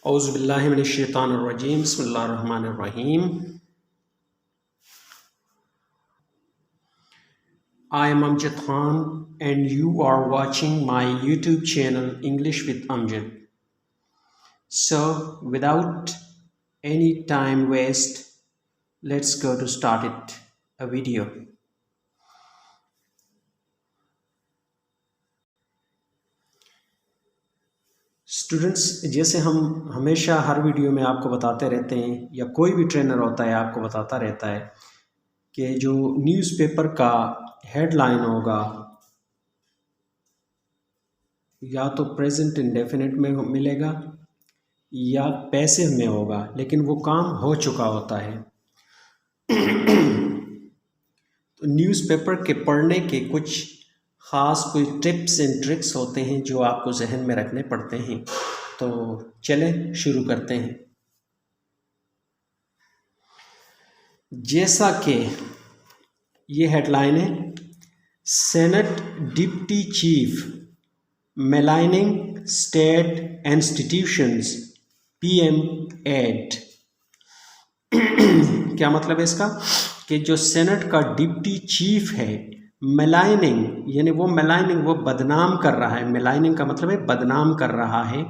औज़ुबिल्लाहि मिनश्शैतानिर्रजीम बिस्मिल्लाहिर्रहमानिर्रहीम। I am Amjad Khan and you are watching my YouTube channel English with Amjad. So without any time waste, let's go to start it a video. Students, जैसे हम हमेशा हर video में आपको बताते रहते हैं या कोई भी ट्रेनर होता है आपको बताता रहता है कि जो न्यूज़पेपर का हेडलाइन होगा या तो प्रेजेंट इंडेफिनिट में मिलेगा या पैसिव में होगा, लेकिन वो काम हो चुका होता है। तो न्यूज़पेपर के पढ़ने के कुछ ख़ास कोई टिप्स एंड ट्रिक्स होते हैं जो आपको जहन में रखने पड़ते हैं। तो चलें शुरू करते हैं। जैसा कि ये हेडलाइन है, senate deputy chief maligning state institutions PM aide. क्या मतलब है इसका कि जो सेनेट का डिप्टी चीफ है, मेलाइनिंग यानी वो मेलाइनिंग वो बदनाम कर रहा है। मेलाइनिंग का मतलब है बदनाम कर रहा है।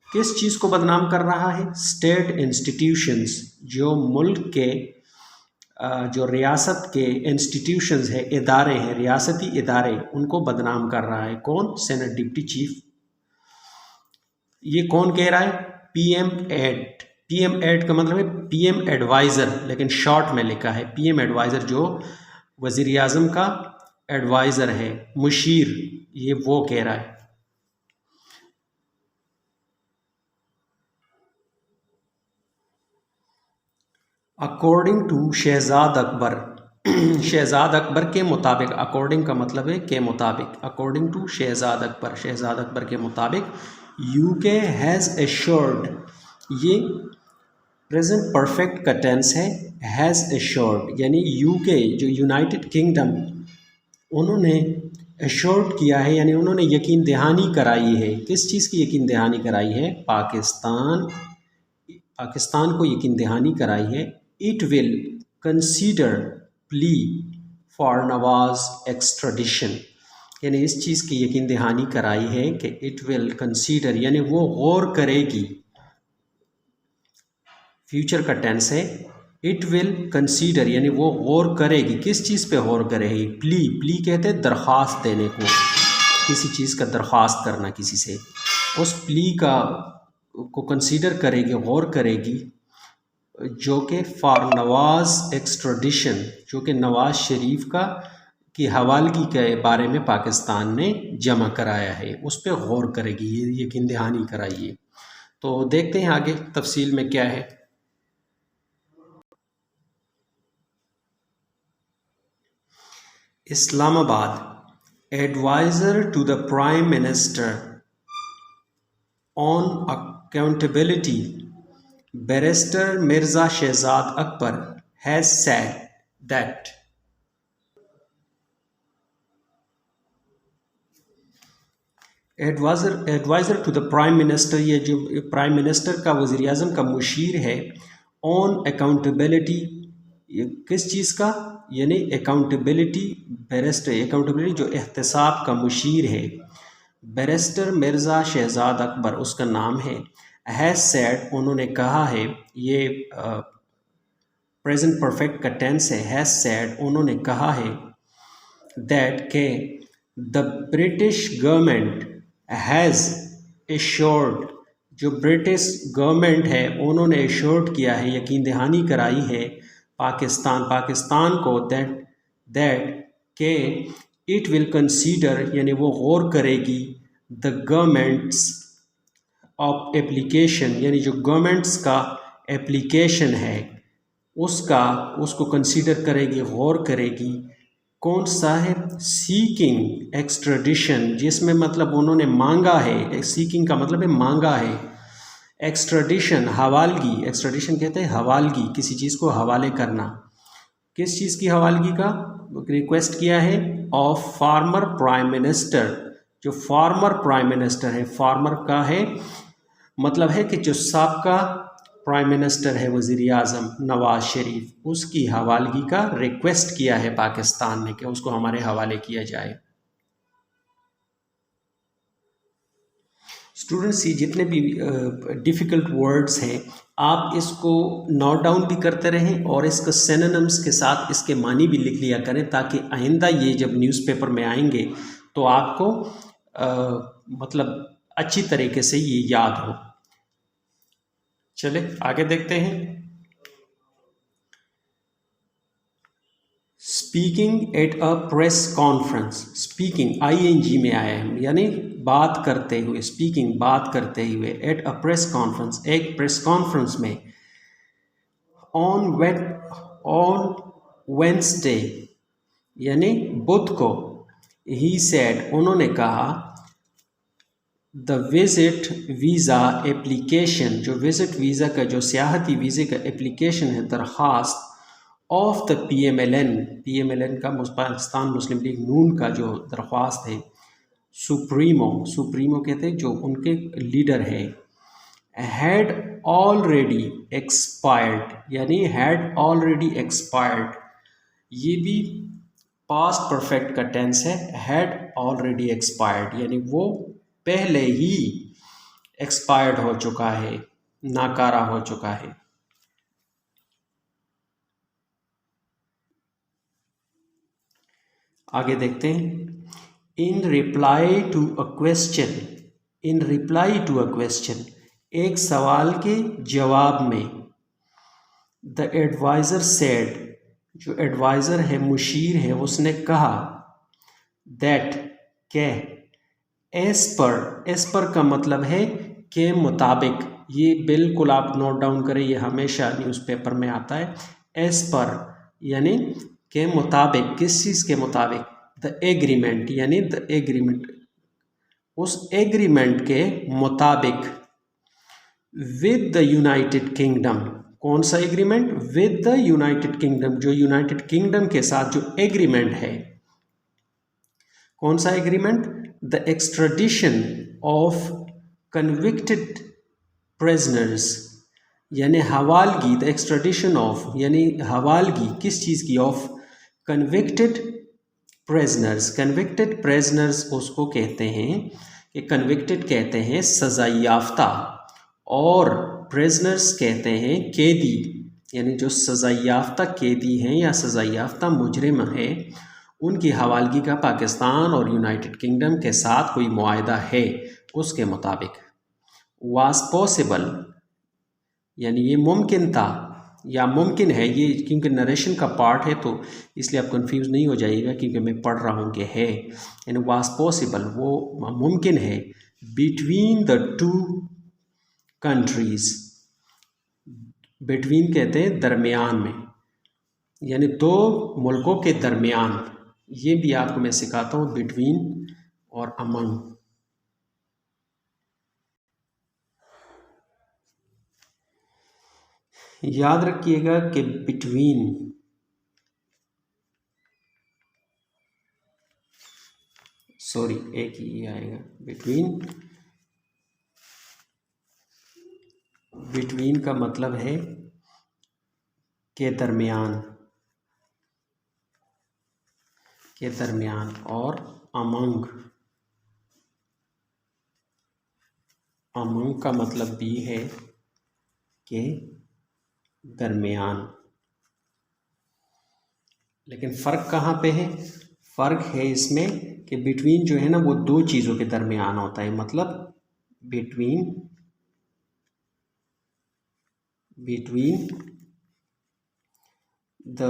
किस चीज़ को बदनाम कर रहा है? स्टेट इंस्टीट्यूशंस, जो मुल्क के जो रियासत के इंस्टीट्यूशंस है, इदारे हैं, रियासती इदारे, उनको बदनाम कर रहा है। कौन? Senate deputy chief. ये कौन कह रहा है? PM add. पीएम एड का मतलब है पीएम एडवाइज़र, लेकिन शॉर्ट में लिखा है पीएम एडवाइज़र। जो वज़ीर आज़म का एडवाइज़र है, मुशीर, ये वो कह रहा है। According to Shahzad Akbar. शहजाद अकबर के मुताबिक, अकॉर्डिंग का मतलब है के मुताबिक, अकॉर्डिंग टू शहजाद अकबर, शहजाद अकबर के मुताबिक यूके हैज़ एश्योर्ड, ये प्रेजेंट परफेक्ट का टेंस है, हैज़ एश्योर्ड, यानी यूके जो यूनाइटेड किंगडम, उन्होंने एश्योर्ड किया है, यानी उन्होंने यकीन दहानी कराई है। किस चीज़ की यकीन दहानी कराई है? पाकिस्तान को यकीन दहानी कराई है। It will consider plea for Nawaz extradition, यानी इस चीज़ की यकीन दहानी कराई है कि इट विल कंसीडर, यानी वो गौर करेगी। फ्यूचर का टेंस है। इट विल कंसीडर, यानी वो गौर करेगी। किस चीज़ पे गौर करेगी? प्ली, प्ली कहते हैं दरख्वास्त देने को, किसी चीज़ का दरख्वास्त करना किसी से। उस प्ली को कंसीडर करेगी, गौर करेगी, जो कि फॉर नवाज एक्स्ट्राडिशन, जो कि नवाज शरीफ की हवालगी के बारे में पाकिस्तान ने जमा कराया है, उस पर गौर करेगी, ये यकीन दहानी कराइए। तो देखते हैं आगे तफसील में क्या है। Islamabad, adviser to the prime minister on accountability barrister Mirza Shahzad Akbar has said that adviser to the prime minister, ये जो प्राइम मिनिस्टर का वज़ीर आज़म का मुशीर है, ऑन अकाउंटेबिलिटी, किस चीज़ का? यानी अकाउंटेबिलिटी, बैरिस्टर, अकाउंटेबिलिटी जो एहतसाब का मुशीर है, बैरिस्टर मिर्ज़ा शहजाद अकबर उसका नाम है। हैज़ सेड, उन्होंने कहा है, ये प्रेजेंट परफेक्ट का टेंस है। हैज़ सेड, उन्होंने कहा है, दैट के the British government has assured, जो ब्रिटिश गवर्नमेंट है उन्होंने एश्योर्ड किया है, यकीन दहानी कराई है पाकिस्तान को, दैट के इट विल कंसीडर, यानी वो गौर करेगी, द गवर्नमेंट्स ऑफ एप्लीकेशन, यानी जो गवर्नमेंट्स का एप्लीकेशन है उसको कंसीडर करेगी, गौर करेगी। कौन सा है? सीकिंग एक्स्ट्राडिशन, जिसमें मतलब उन्होंने मांगा है, सीकिंग का मतलब है मांगा है, एक्स्ट्राडिशन हवालगी, एक्स्ट्राडिशन कहते हैं हवालगी, किसी चीज़ को हवाले करना। किस चीज़ की हवालगी का रिक्वेस्ट किया है? ऑफ फार्मर प्राइम मिनिस्टर, जो फार्मर प्राइम मिनिस्टर है, फार्मर का है मतलब है कि जो साबका प्राइम मिनिस्टर है वज़ीर आज़म नवाज शरीफ, उसकी हवालगी का रिक्वेस्ट किया है पाकिस्तान ने कि उसको हमारे हवाले किया जाए। स्टूडेंट्स, ये जितने भी डिफ़िकल्ट वर्ड्स हैं आप इसको नोट डाउन भी करते रहें और इसका सिनोनिम्स के साथ इसके मानी भी लिख लिया करें, ताकि आइंदा ये जब न्यूज़पेपर में आएंगे तो आपको मतलब अच्छी तरीके से ये याद हो। चले आगे देखते हैं। Speaking at a press conference, speaking ING में आया है, यानी बात करते हुए, स्पीकिंग बात करते हुए, एट अ प्रेस कॉन्फ्रेंस एक प्रेस कॉन्फ्रेंस में, ऑन वेंसडे यानी बुध को, ही सेड उन्होंने कहा, द विजिट वीज़ा एप्लीकेशन, जो विजिट वीज़ा का जो सियाहती वीज़े का एप्लीकेशन है, दरख्वास्त ऑफ द PMLN का पाकिस्तान मुस्लिम लीग नून का जो दरख्वास्त है, सुप्रीमो कहते हैं जो उनके लीडर है, हैड ऑलरेडी एक्सपायर्ड, यानी हैड ऑलरेडी एक्सपायर्ड, ये भी पास्ट परफेक्ट का टेंस है, हैड ऑलरेडी एक्सपायर्ड यानी वो पहले ही एक्सपायर्ड हो चुका है, नाकारा हो चुका है। आगे देखते हैं। In reply to a question, एक सवाल के जवाब में, द एडवाइज़र सेड, जो एडवाइज़र है, मुशीर है, उसने कहा, दैट के, एस पर का मतलब है के मुताबिक, ये बिल्कुल आप नोट डाउन करें, ये हमेशा न्यूज़पेपर में आता है। एस पर यानी के मुताबिक, किस चीज़ के मुताबिक, द एग्रीमेंट यानी द एग्रीमेंट, उस एग्रीमेंट के मुताबिक, विद द यूनाइटेड किंगडम, कौन सा agreement, with the United kingdom, जो यूनाइटेड किंगडम के साथ जो एग्रीमेंट है, कौन सा agreement, the extradition of convicted prisoners, यानी हवालगी, द एक्स्ट्राडिशन ऑफ यानी हवालगी किस चीज़ की, ऑफ कन्विक्टेड प्रिजनर्स उसको कहते हैं कि कन्विक्टेड कहते हैं सज़ा याफ्ता, और प्रिजनर्स कहते हैं कैदी, यानी जो सज़ा याफ्ता कैदी हैं या सज़ा याफ्ता मुजरिम है, उनकी हवालगी का पाकिस्तान और यूनाइटेड किंगडम के साथ कोई मुआहदा है उसके मुताबिक। वाज पॉसिबल यानी ये मुमकिन था या मुमकिन है, ये क्योंकि नरेशन का पार्ट है तो इसलिए आप कंफ्यूज नहीं हो जाइएगा, क्योंकि मैं पढ़ रहा हूँ कि है, यानी वाज पॉसिबल, वो मुमकिन है, between the two countries, between कहते हैं दरमियान में, यानी दो मुल्कों के दरमियान, ये भी आपको मैं सिखाता हूँ, बिटवीन और अमंग। याद रखिएगा कि बिटवीन, सॉरी एक ही आएगा, बिटवीन का मतलब है के दरमियान, और अमंग का मतलब भी है के दरमियान। लेकिन फ़र्क कहाँ पे है, फ़र्क है इसमें कि बिटवीन जो है ना वो दो चीज़ों के दरमियान होता है, मतलब बिटवीन द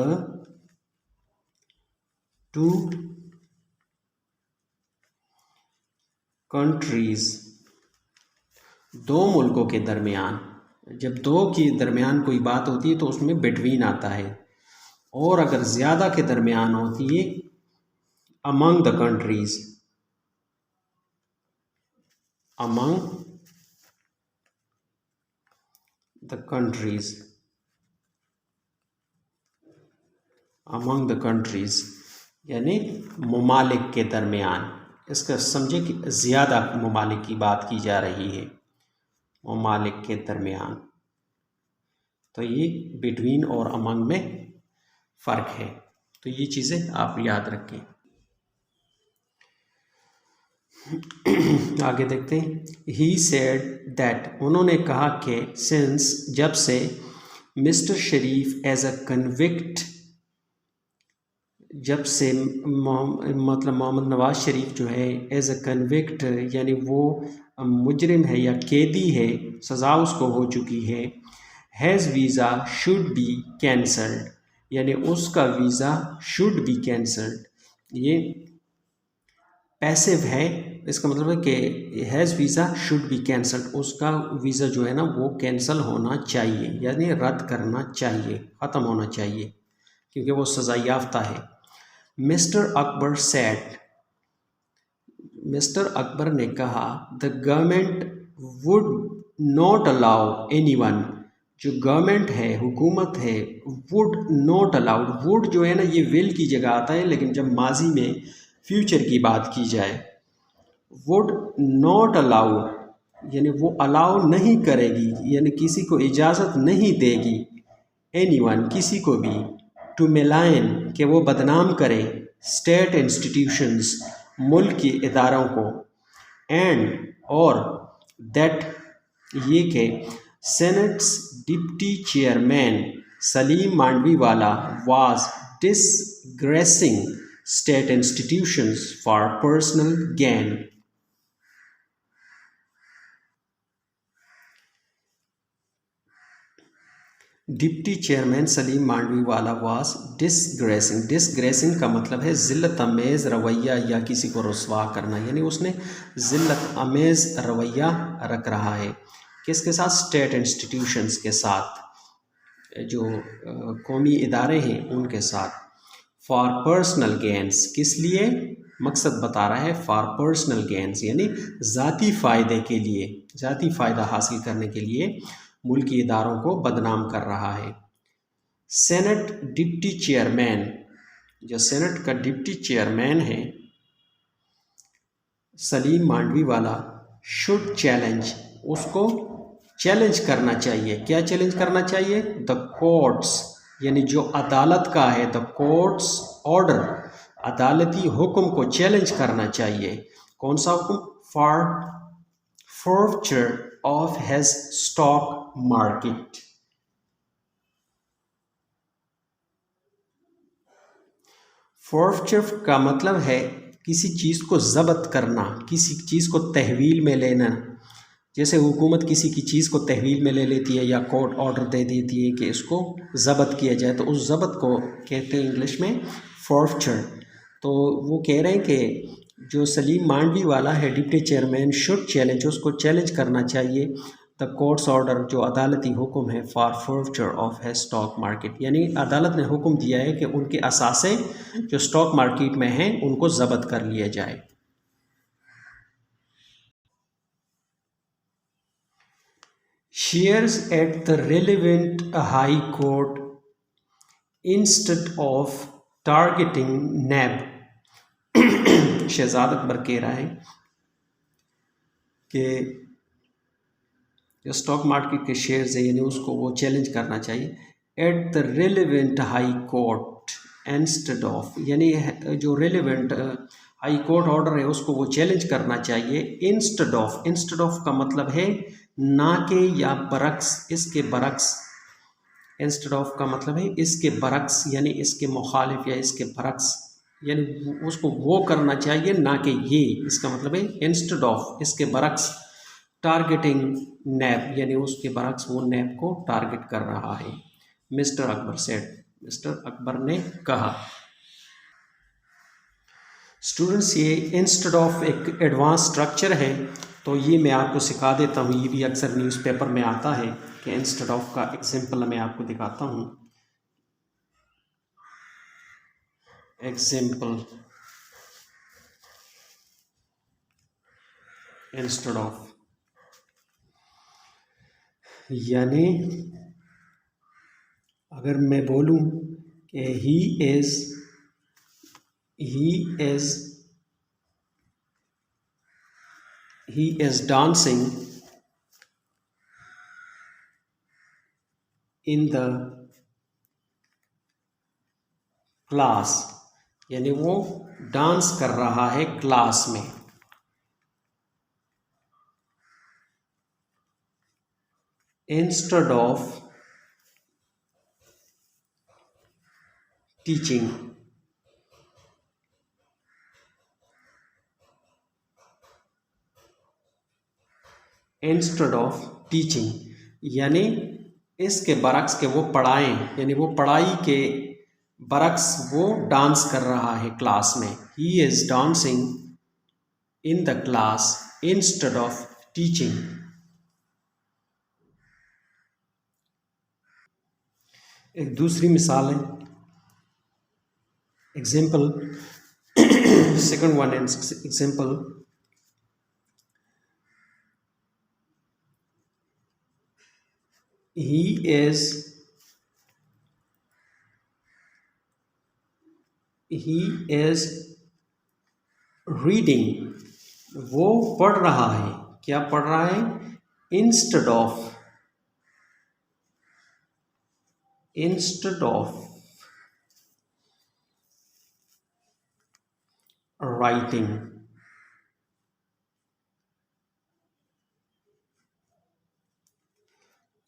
टू कंट्रीज़, दो मुल्कों के दरमियान, जब दो के दरमियान कोई बात होती है तो उसमें बिटवीन आता है, और अगर ज़्यादा के दरमियान होती है among the countries, among the countries यानी ममालिक के दरमियान। इसका समझे कि ज़्यादा ममालिक की बात की जा रही है, ममालिक के दरमियान। तो ये बिटवीन और अमंग में फ़र्क है। तो ये चीज़ें आप याद रखें। आगे देखते हैं। ही सेड दैट, उन्होंने कहा कि सिंस, जब से, Mr Sharif as a convict, जब से मतलब मोहम्मद नवाज शरीफ जो है एज अ कन्विक्ट यानी वो मुजरिम है या कैदी है, सज़ा उसको हो चुकी है, has visa should be cancelled, यानी उसका वीज़ा शुड बी कैंसल्ड। ये पैसिव है, इसका मतलब है कि has visa should be cancelled, उसका वीज़ा जो है ना वो कैंसिल होना चाहिए, यानी रद्द करना चाहिए, ख़त्म होना चाहिए, क्योंकि वो सज़ा याफ्ता है। Mister Akbar said, Mr Akbar ने कहा, the government would not allow anyone, जो गवर्नमेंट है, हुकूमत है, वुड नॉट अलाउड, वुड जो है ना ये विल की जगह आता है, लेकिन जब माजी में फ्यूचर की बात की जाए, वुड नॉट अलाउ यानी वो अलाउ नहीं करेगी, यानी किसी को इजाज़त नहीं देगी, एनीवन किसी को भी, टू मिलाइन कि वो बदनाम करे, स्टेट इंस्टीट्यूशंस मुल्क के इदारों को, एंड और दैट ये कि senate's deputy chairman Saleem Mandviwalla was disgracing state institutions for personal gain. Deputy chairman Saleem Mandviwalla was disgracing, disgracing का मतलब है ज़िल्लत अमेज़ रवैया या किसी को रुस्वा करना, यानी उसने ज़िल्लत अमेज़ रवैया रख रहा है। किसके साथ? स्टेट इंस्टीट्यूशंस के साथ, जो कौमी इदारे हैं उनके साथ। फॉर पर्सनल गेंस, किस लिए? मकसद बता रहा है, फॉर पर्सनल गेंस यानी ज़ाती फ़ायदे के लिए, ज़ाती फ़ायदा हासिल करने के लिए मुल्की इदारों को बदनाम कर रहा है। सेनेट डिप्टी चेयरमैन, जो सेनेट का डिप्टी चेयरमैन है सलीम मांडवीवाला, शुड चैलेंज, उसको चैलेंज करना चाहिए। क्या चैलेंज करना चाहिए? द कोर्ट्स, यानी जो अदालत का है, द कोर्ट्स ऑर्डर, अदालती हुक्म को चैलेंज करना चाहिए। कौन सा हुक्म? For forfeiture of his stock market. Forfeiture का मतलब है किसी चीज़ को ज़ब्त करना, किसी चीज़ को तहवील में लेना। जैसे हुकूमत किसी की चीज़ को तहवील में ले लेती है या कोर्ट ऑर्डर दे देती है कि इसको ज़ब्त किया जाए, तो उस ज़ब्त को कहते हैं इंग्लिश में फोर्फचर। तो वो कह रहे हैं कि जो सलीम मांडवी वाला है डिप्टी चेयरमैन, शुड चैलेंज, उसको चैलेंज करना चाहिए द कोर्ट्स ऑर्डर, जो अदालती हुक्म है, फॉर फोर्फचर ऑफ है स्टॉक मार्केट, यानी अदालत ने हुक्म दिया है कि उनके असासे जो स्टॉक मार्केट में हैं उनको ज़ब्त कर लिया जाए। Shares at the relevant high court instead of targeting NAB. Shahzad Akbar कह रहा है कि जो स्टॉक मार्केट के शेयर्स है यानी उसको वो चैलेंज करना चाहिए eight the relevant high court instead of, यानी जो रेलिवेंट हाई कोर्ट ऑर्डर है उसको वो चैलेंज करना चाहिए इंस्टेड ऑफ। इंस्टेड ऑफ का मतलब है ना के या बरक्स, इसके बरक्स। इंस्टेड ऑफ का मतलब है इसके बरक्स, यानी इसके मुखालिफ या इसके बरक्स, यानी उसको वो करना चाहिए ना कि ये, इसका मतलब है इंस्टेड ऑफ, इसके बरक्स। टारगेटिंग नैब, यानी उसके बरक्स वो नैब को टारगेट कर रहा है। Mister Akbar said, Mr Akbar ने कहा। स्टूडेंट्स, ये इंस्टेड ऑफ एक एडवांस स्ट्रक्चर है, तो ये मैं आपको सिखा देता हूँ। ये भी अक्सर न्यूज़पेपर में आता है कि इंस्टेड ऑफ का एग्जाम्पल मैं आपको दिखाता हूँ। एग्जाम्पल इंस्टेड ऑफ, यानी अगर मैं बोलूँ कि he is dancing in the class, यानी वो डांस कर रहा है क्लास में। Instead of teaching, instead of teaching, यानी इसके बरक्स के वो पढ़ाएं, यानी वो पढ़ाई के बरक्स वो डांस कर रहा है क्लास में। He is dancing in the class instead of teaching. एक दूसरी मिसाल है, example, second one example, he is reading, वो पढ़ रहा है। क्या पढ़ रहा है? इंस्टेड ऑफ राइटिंग,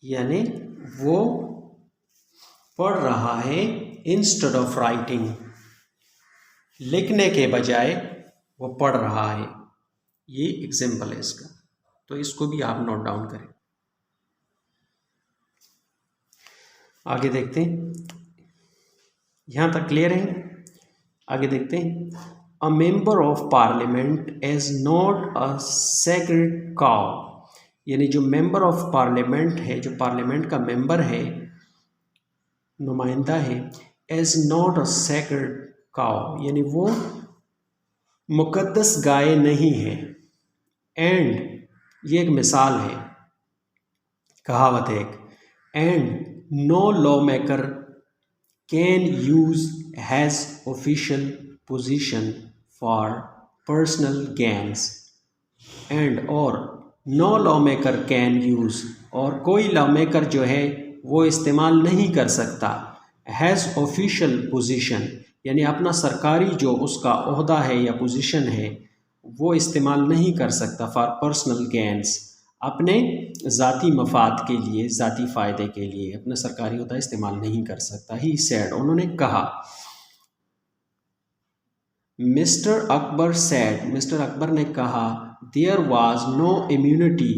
यानी वो पढ़ रहा है इंस्टेड ऑफ राइटिंग, लिखने के बजाय वो पढ़ रहा है। ये एग्जाम्पल है इसका, तो इसको भी आप नोट डाउन करें। आगे देखते हैं, यहां तक क्लियर है? आगे देखते हैं। A member of parliament is not a sacred cow, यानी जो मेंबर ऑफ पार्लियामेंट है, जो पार्लियामेंट का मेंबर है, नुमाइंदा है, is not a sacred cow, यानी वो मुकद्दस गाय नहीं है। एंड, ये एक मिसाल है, कहावत है एक, and no lawmaker can use his official position for personal gains. And, और no lawmaker can use, और कोई लॉ मेकर जो है वो इस्तेमाल नहीं कर सकता, हैज़ ऑफिशियल पोजीशन, यानी अपना सरकारी जो उसका ओहदा है या पोजीशन है वो इस्तेमाल नहीं कर सकता फॉर पर्सनल गेन्स, अपने ज़ाती मफाद के लिए, ज़ाती फ़ायदे के लिए अपना सरकारी ओहदा इस्तेमाल नहीं कर सकता। ही सेड, उन्होंने कहा। Mr Akbar said, Mr Akbar ने कहा, there was no immunity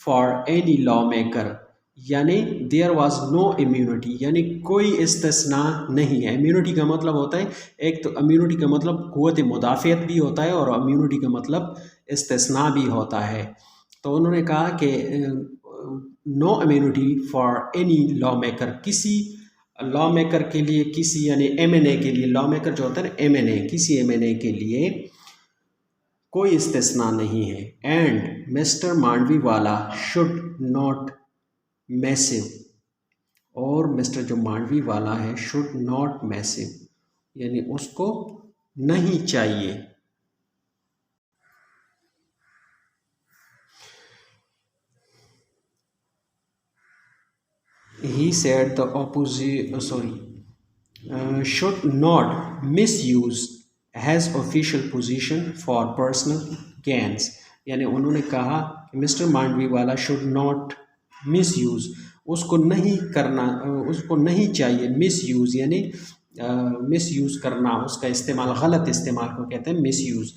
for any lawmaker, यानी देयर वाज नो इम्यूनिटी, यानी कोई इस्तिस्ना नहीं है। इम्यूनिटी का मतलब होता है, एक तो इम्यूनिटी का मतलब क़ुव्वत मुदाफ़ियत भी होता है और इम्यूनिटी का मतलब इस्तिस्ना भी होता है। तो उन्होंने कहा कि no immunity for any lawmaker, किसी लॉ मेकर के लिए, किसी यानी एमएनए के लिए, लॉ मेकर जो होता है ना एमएनए, किसी एमएनए के लिए कोई इस्तिस्ना नहीं है। एंड मिस्टर मांडवी वाला शुड नॉट मैसिव, और मिस्टर जो मांडवी वाला है शुड नॉट मैसिव, यानी उसको नहीं चाहिए। He said the opposite, should not misuse has official position for personal gains, यानी उन्होंने कहा कि मिस्टर मांडवी वाला शुड नॉट मिसयूज़, उसको नहीं करना, उसको नहीं चाहिए मिसयूज़, यानी मिसयूज़ करना, उसका इस्तेमाल, गलत इस्तेमाल को कहते हैं मिसयूज़।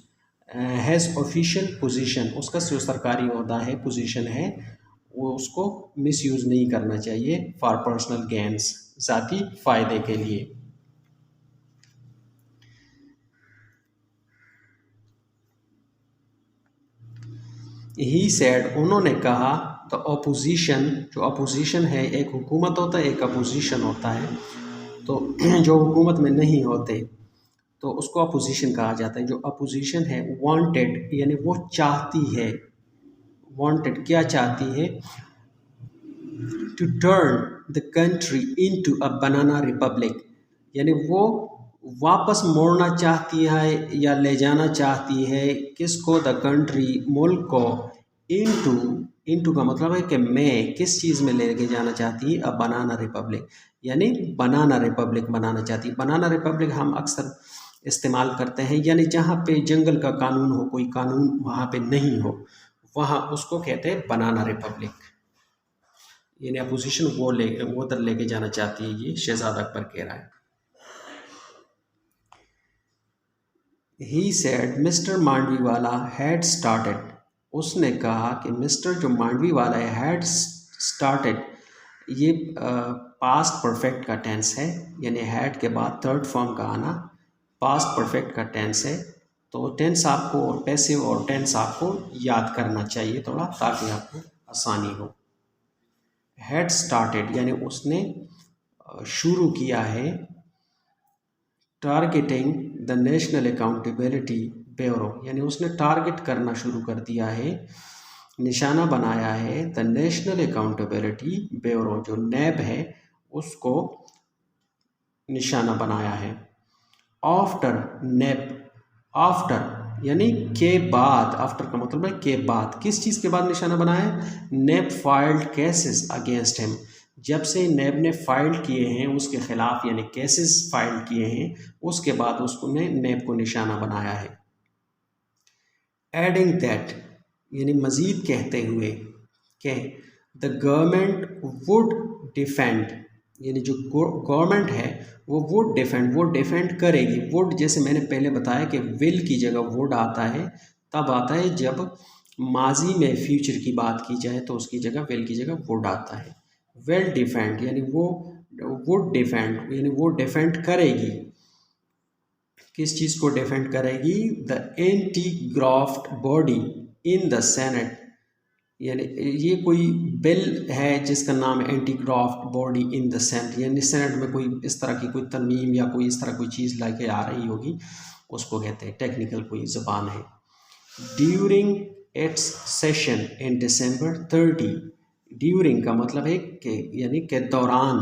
हैज़ ऑफिशियल पोजीशन, उसका जो सरकारी ओहदा है, पोजीशन है, वो उसको मिसयूज़ नहीं करना चाहिए फॉर पर्सनल गेन्स, ज़ाती फ़ायदे के लिए। ही सेड, उन्होंने कहा, द अपोजिशन, जो अपोजिशन है, एक हुकूमत होता है, एक अपोजिशन होता है, तो जो हुकूमत में नहीं होते तो उसको अपोजिशन कहा जाता है। जो अपोजिशन है वांटेड, यानी वो चाहती है, वांटेड क्या चाहती है, to turn the country into a banana republic, यानी वो वापस मोड़ना चाहती है या ले जाना चाहती है किसको, द कंट्री, मुल्क को, इनटू इनटू का मतलब है कि मैं किस चीज़ में लेके जाना चाहती है, अ बनाना रिपब्लिक, यानी बनाना रिपब्लिक बनाना चाहती है। बनाना रिपब्लिक हम अक्सर इस्तेमाल करते हैं, यानी जहाँ पे जंगल का कानून हो, कोई कानून वहाँ पे नहीं हो, वहाँ उसको कहते हैं बनाना रिपब्लिक। यानी अपोजिशन वो उधर लेके जाना चाहती है, ये शहजादा अकबर कह रहा है। He said Mr Mandviwala had started, उसने कहा कि मिस्टर जो मांडवीवाला है हैड स्टार्टेड, ये पास्ट परफेक्ट का टेंस है, यानी हैड के बाद थर्ड फॉर्म का आना पास्ट परफेक्ट का टेंस है। तो टेंस आपको और पैसिव और टेंस आपको याद करना चाहिए थोड़ा, ताकि आपको आसानी हो। हैड स्टार्टेड यानी उसने शुरू किया है, targeting the national accountability bureau, यानी उसने टारगेट करना शुरू कर दिया है, निशाना बनाया है द नेशनल अकाउंटेबिलिटी ब्यूरो, जो नैब है उसको निशाना बनाया है। आफ्टर नैब, आफ्टर यानी के बाद, आफ्टर का मतलब है के बाद, किस चीज़ के बाद निशाना बनाया है, नैब फाइल्ड केसेस अगेंस्ट हिम, जब से नैब ने फाइल किए हैं उसके खिलाफ, यानी केसेस फाइल किए हैं, उसके बाद उसको नैब को निशाना बनाया है। एडिंग दैट यानी मज़ीद कहते हुए कि द गवर्नमेंट वुड डिफेंड, यानी जो गवर्नमेंट है वो वुड डिफेंड, वो डिफेंड करेगी। वुड जैसे मैंने पहले बताया कि विल की जगह वुड आता है, तब आता है जब माजी में फ्यूचर की बात की जाए तो उसकी जगह विल की जगह वुड आता है। विल डिफेंड यानी वो वुड डिफेंड, यानी वो डिफेंड करेगी। किस चीज़ को डिफेंड करेगी, the anti graft body in the senate, यानी ये कोई बिल है जिसका नाम है anti graft body in the senate, यानी सेनेट में कोई इस तरह की कोई तरमीम या कोई इस तरह कोई चीज़ लाके आ रही होगी, उसको कहते हैं, टेक्निकल कोई ज़बान है। During its session in December 30, during का मतलब है कि यानी के दौरान,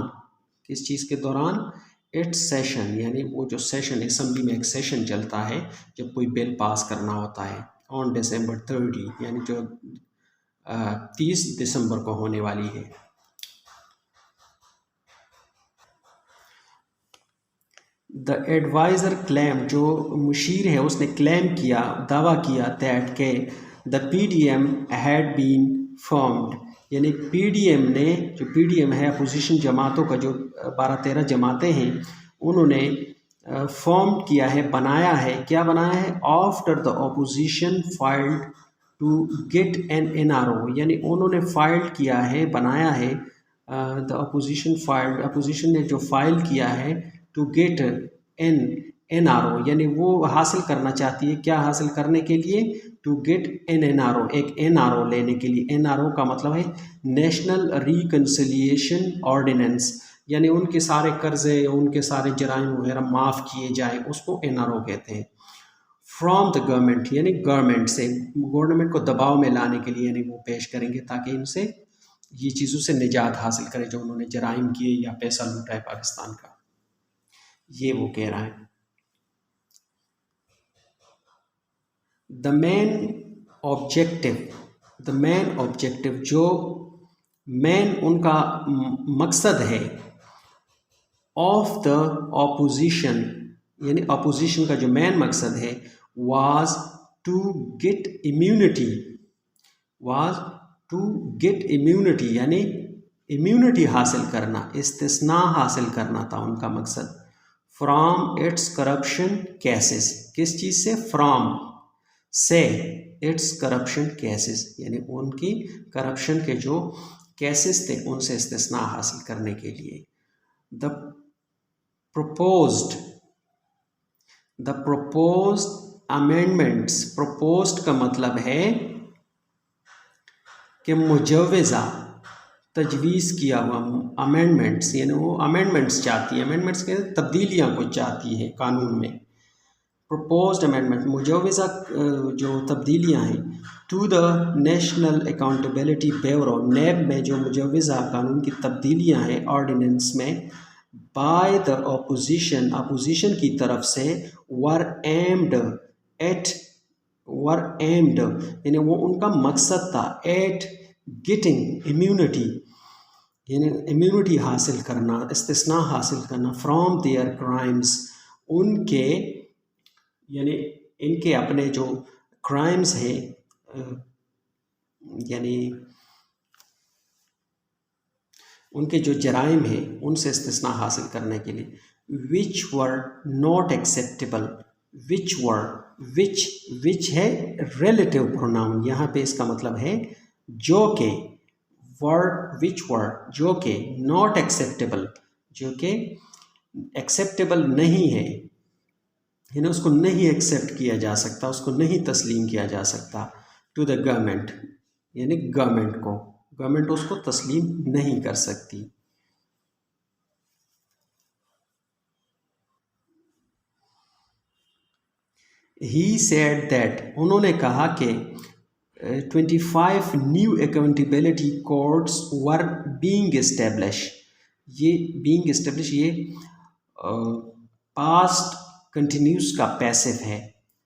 किस चीज़ के दौरान, इट्स सेशन यानी वो जो सेशन असम्बली में एक सेशन चलता है जब कोई बिल पास करना होता है, ऑन December 30 यानी जो 30 दिसंबर को होने वाली है। द एडवाइज़र क्लेम, जो मुशीर है उसने क्लेम किया, दावा किया, दैट के the PDM had been formed, यानी PDM ने, जो PDM है अपोजिशन जमातों का, जो 12-13 जमातें हैं, उन्होंने फॉर्म किया है, बनाया है, क्या बनाया है, after the opposition failed to get an NRO, यानी उन्होंने फाइल किया है, बनाया है, द अपोजिशन फाइल्ड, अपोजिशन ने जो फाइल किया है, टू गेट NRO, यानी वो हासिल करना चाहती है, क्या हासिल करने के लिए, टू गेट NRO, एक NRO लेने के लिए। NRO का मतलब है नेशनल रिकन्सिलिएशन ऑर्डिनेंस, यानी उनके सारे कर्जे, उनके सारे जराइम वगैरह माफ़ किए जाए, उसको NRO कहते हैं। फ्रॉम द गवर्नमेंट यानी गवर्नमेंट से, गवर्नमेंट को दबाव में लाने के लिए, यानी वो पेश करेंगे ताकि इनसे ये चीज़ों से निजात हासिल करें जो उन्होंने जराइम किए या पैसा लूटा है पाकिस्तान का, ये वो कह रहा है। The main objective, the main objective, जो मेन उनका मकसद है, ऑफ द ऑपोजिशन, यानी अपोजिशन का जो मेन मकसद है, was to get immunity, was to get immunity, यानी इम्यूनिटी हासिल करना, इस्तिस्ना हासिल करना था उनका मकसद। फ्रॉम इट्स करप्शन केसेस, किस चीज़ से, फ्रॉम से, इट्स करप्शन केसेस, यानी उनकी करप्शन के जो केसेस थे उनसे इस्तिस्ना हासिल करने के लिए। The proposed, the proposed amendments, proposed का मतलब है कि मुजव्वज़ा, तजवीज़ किया हुआ, अमेंडमेंट्स यानी वो अमेंडमेंट्स चाहती है, अमेंडमेंट्स के तब्दीलियाँ को चाहती है कानून में। प्रपोज्ड अमेंडमेंट मुजव्वज़ा जो तब्दीलियाँ हैं, to the national accountability bureau, NAB में जो मुजव्वज़ा कानून की तब्दीलियाँ हैं ऑर्डिनेंस में, बाय द अपोजिशन, अपोजिशन की तरफ से, वर एम्ड एट, वर एम्ड यानी वो उनका मकसद था, एट गेटिंग इम्यूनिटी, यानी इम्यूनिटी हासिल करना, इस्तिस्ना हासिल करना, फ्रॉम देयर क्राइम्स, उनके यानी इनके अपने जो क्राइम्स हैं, यानी उनके जो जराइम हैं उनसे इस्तिस्ना हासिल करने के लिए। विच वर नॉट एक्सेप्टेबल, विच है रिलेटिव प्रोनाउन, यहाँ पे इसका मतलब है जो के, विच वर जो के, नॉट एक्सेप्टेबल जो के एक्सेप्टेबल नहीं है, यानी उसको नहीं एक्सेप्ट किया जा सकता, उसको नहीं तस्लीम किया जा सकता, टू द गवर्नमेंट, यानी गवर्नमेंट उसको तस्लीम नहीं कर सकती। ही सेड दैट, उन्होंने कहा कि 25 new accountability courts were being establish, ये बीइंग एस्टेब्लिश ये पास्ट कंटिन्यूस का पैसिव है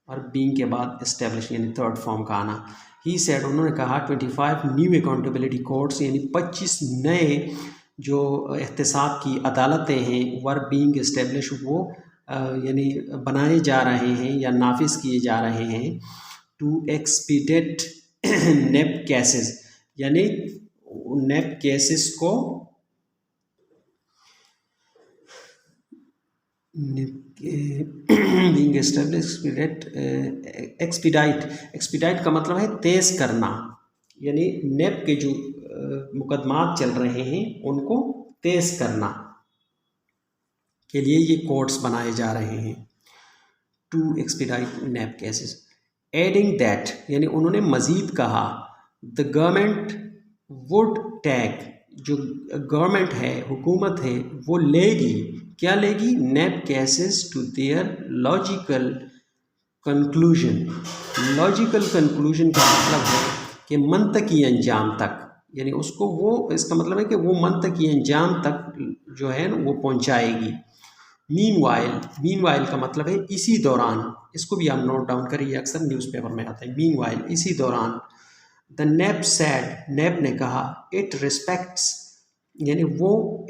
और बीइंग के बाद एस्टेब्लिश यानी थर्ड फॉर्म का आना। ही सेड, उन्होंने कहा 25 न्यू अकाउंटेबिलिटी कोर्ट्स यानी 25 नए जो एहतसाब की अदालतें हैं, वर बीइंग एस्टेब्लिश वो यानी बनाए जा रहे हैं या नाफिज किए जा रहे हैं, टू एक्सपीडेट नेप केसेस, यानी नेप केसेस को बीइंग एस्टेब्लिश, एक्सपीडाइट का मतलब है तेज करना, यानी नेप के जो मुकदमात चल रहे हैं उनको तेज करना के लिए ये कोर्ट्स बनाए जा रहे हैं, to expedite NAB cases. Adding that, यानी उन्होंने मज़ीद कहा, द गवर्नमेंट वुड टेक, जो गवर्नमेंट है, हुकूमत है, वो लेगी, क्या लेगी, NAB cases to their logical conclusion. Logical conclusion का मतलब है कि मंतकी अंजाम तक, यानी उसको वो, इसका मतलब है कि वो मंतकी अंजाम तक जो है ना वो पहुंचाएगी। मीनवाइल का मतलब है इसी दौरान, इसको भी आप नोट डाउन करिए, अक्सर न्यूज़पेपर में आता है मीनवाइल, इसी दौरान। द नेप सैड, नेप ने कहा, इट रिस्पेक्ट्स, यानी वो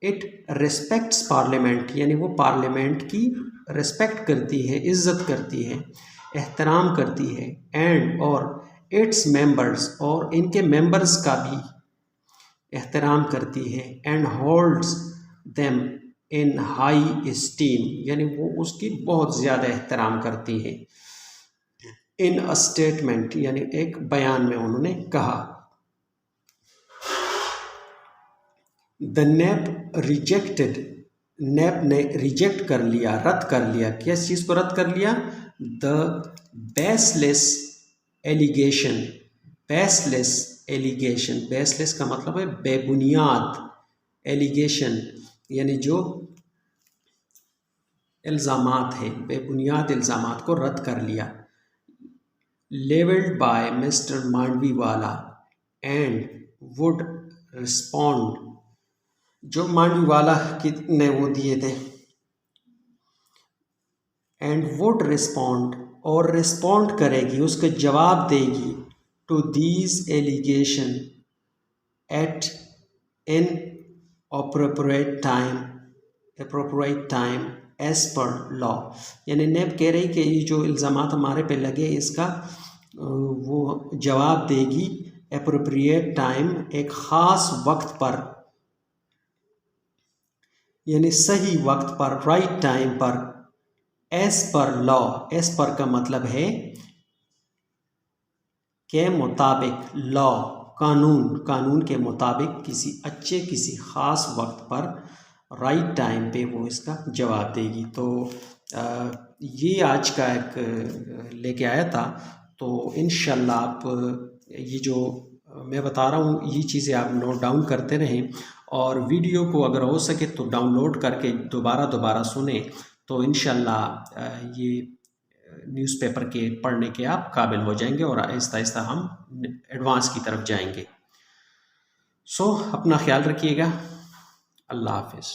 इट रिस्पेक्ट्स पार्लियामेंट, यानी वो पार्लियामेंट की रिस्पेक्ट करती है, इज़्ज़त करती है, एहतराम करती है, एंड और इट्स मेंबर्स, और इनके मेंबर्स का भी एहतराम करती है, and holds them in high steam, यानी वो उसकी बहुत ज़्यादा एहतराम करती है। इन अ स्टेटमेंट, यानी एक बयान में उन्होंने कहा। द नेप रिजेक्टेड, नेप ने रिजेक्ट कर लिया, रद्द कर लिया, किस चीज़ को रद्द कर लिया, the baseless allegation, baseless allegation, baseless का मतलब है बेबुनियाद, एलिगेशन यानी जो इल्ज़ामात है, बेबुनियाद इल्ज़ामात को रद्द कर लिया। Levelled by Mr Mandviwala and would respond, जो मांडवीवाला ने वो दिए थे, एंड वुड रिस्पॉन्ड, और रिस्पॉन्ड करेगी, उसका जवाब देगी, to these allegation at an appropriate time as per law, यानी नेब कह रही कि ये जो इल्ज़ामात हमारे पे लगे इसका वो जवाब देगी अप्रोप्रिएट टाइम, एक ख़ास वक्त पर, यानी सही वक्त पर, राइट टाइम पर, as per law, as per का मतलब है के मुताबिक, लॉ कानून के मुताबिक, किसी ख़ास वक्त पर, राइट टाइम पे वो इसका जवाब देगी। तो ये आज का एक लेके आया था। तो इंशाल्लाह आप ये जो मैं बता रहा हूँ ये चीज़ें आप नोट डाउन करते रहें, और वीडियो को अगर हो सके तो डाउनलोड करके दोबारा सुने, तो इंशाल्लाह ये न्यूज़पेपर के पढ़ने के आप काबिल हो जाएंगे और आहिस्ता आहिस्ता हम एडवांस की तरफ जाएंगे। सो अपना ख्याल रखिएगा। अल्लाह हाफिज़।